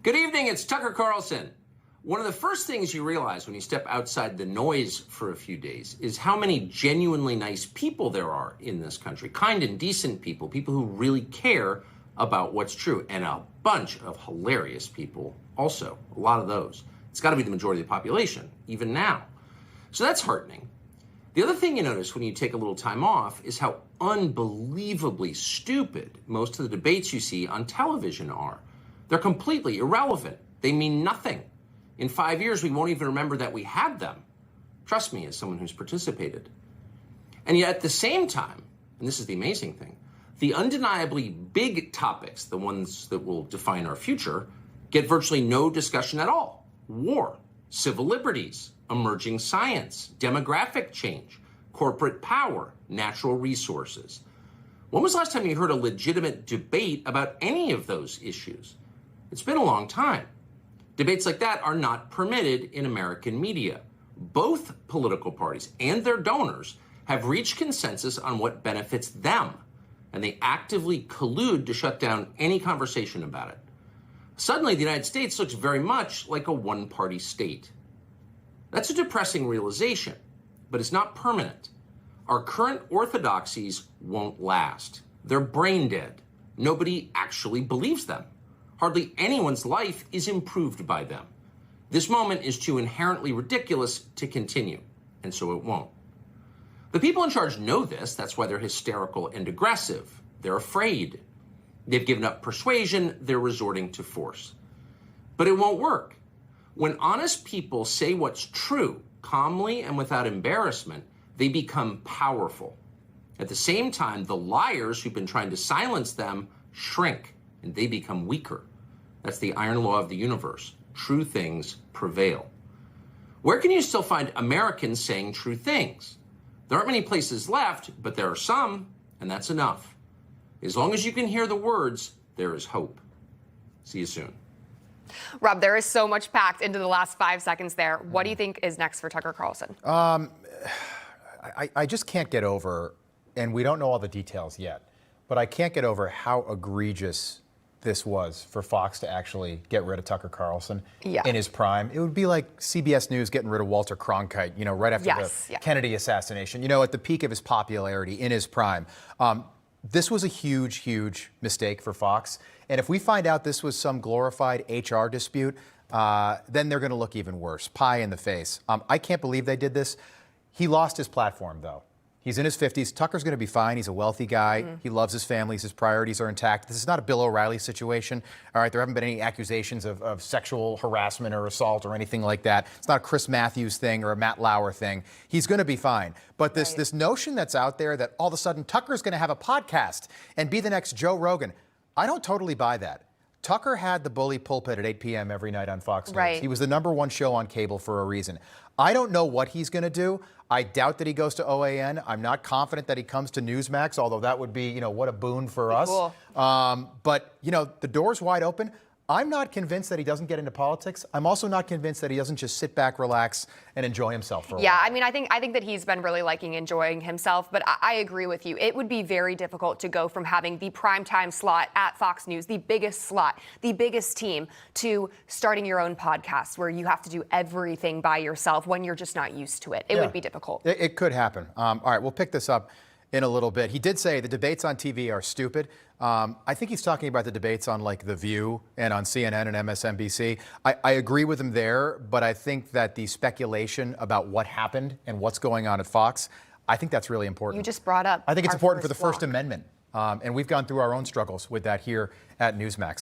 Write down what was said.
Good evening, it's Tucker Carlson. One of the first things you realize when you step outside the noise for a few days is how many genuinely nice people there are in this country. Kind and decent people, people who really care about what's true, and a bunch of hilarious people also, a lot of those. It's got to be the majority of the population, even now. So that's heartening. The other thing you notice when you take a little time off is how unbelievably stupid most of the debates you see on television are. They're completely irrelevant. They mean nothing. In 5 years, we won't even remember that we had them. Trust me, as someone who's participated. And yet at the same time, and this is the amazing thing, the undeniably big topics, the ones that will define our future, get virtually no discussion at all. War, civil liberties, emerging science, demographic change, corporate power, natural resources. When was the last time you heard a legitimate debate about any of those issues? It's been a long time. Debates like that are not permitted in American media. Both political parties and their donors have reached consensus on what benefits them, and they actively collude to shut down any conversation about it. Suddenly, the United States looks very much like a one-party state. That's a depressing realization, but it's not permanent. Our current orthodoxies won't last. They're brain dead. Nobody actually believes them. Hardly anyone's life is improved by them. This moment is too inherently ridiculous to continue, and so it won't. The people in charge know this. That's why they're hysterical and aggressive. They're afraid. They've given up persuasion. They're resorting to force. But it won't work. When honest people say what's true, calmly and without embarrassment, they become powerful. At the same time, the liars who've been trying to silence them shrink, and they become weaker. That's the iron law of the universe. True things prevail. Where can you still find Americans saying true things? There aren't many places left, but there are some, and that's enough. As long as you can hear the words, there is hope. See you soon. Rob, there is so much packed into the last 5 seconds there. What do you think is next for Tucker Carlson? I just can't get over, and we don't know all the details yet, but I can't get over how egregious this was for Fox to actually get rid of Tucker Carlson in his prime. It would be like CBS News getting rid of Walter Cronkite, right after the Kennedy assassination, at the peak of his popularity in his prime. This was a huge, huge mistake for Fox. And if we find out this was some glorified HR dispute, then they're going to look even worse. Pie in the face. I can't believe they did this. He lost his platform, though. He's in his 50s. Tucker's going to be fine. He's a wealthy guy. He loves his family. His priorities are intact. This is not a Bill O'Reilly situation. All right, there haven't been any accusations of sexual harassment or assault or anything like that. It's not a Chris Matthews thing or a Matt Lauer thing. He's going to be fine. But this notion that's out there that all of a sudden Tucker's going to have a podcast and be the next Joe Rogan, I don't totally buy that. Tucker had the bully pulpit at 8 p.m. every night on Fox News. He was the #1 show on cable for a reason. I don't know what he's going to do. I doubt that he goes to OAN. I'm not confident that he comes to Newsmax, although that would be, what a boon for us. Cool. But, the door's wide open. I'm not convinced that he doesn't get into politics. I'm also not convinced that he doesn't just sit back, relax, and enjoy himself for a while. Yeah, I think that he's been really enjoying himself, but I agree with you. It would be very difficult to go from having the primetime slot at Fox News, the biggest slot, the biggest team, to starting your own podcast where you have to do everything by yourself when you're just not used to it. It would be difficult. It could happen. All right, we'll pick this up in a little bit. He did say the debates on TV are stupid. I think he's talking about the debates on The View and on CNN and MSNBC. I agree with him there, but I think that the speculation about what happened and what's going on at Fox, I think that's really important. You just brought up I think it's important for the First Amendment, and we've gone through our own struggles with that here at Newsmax.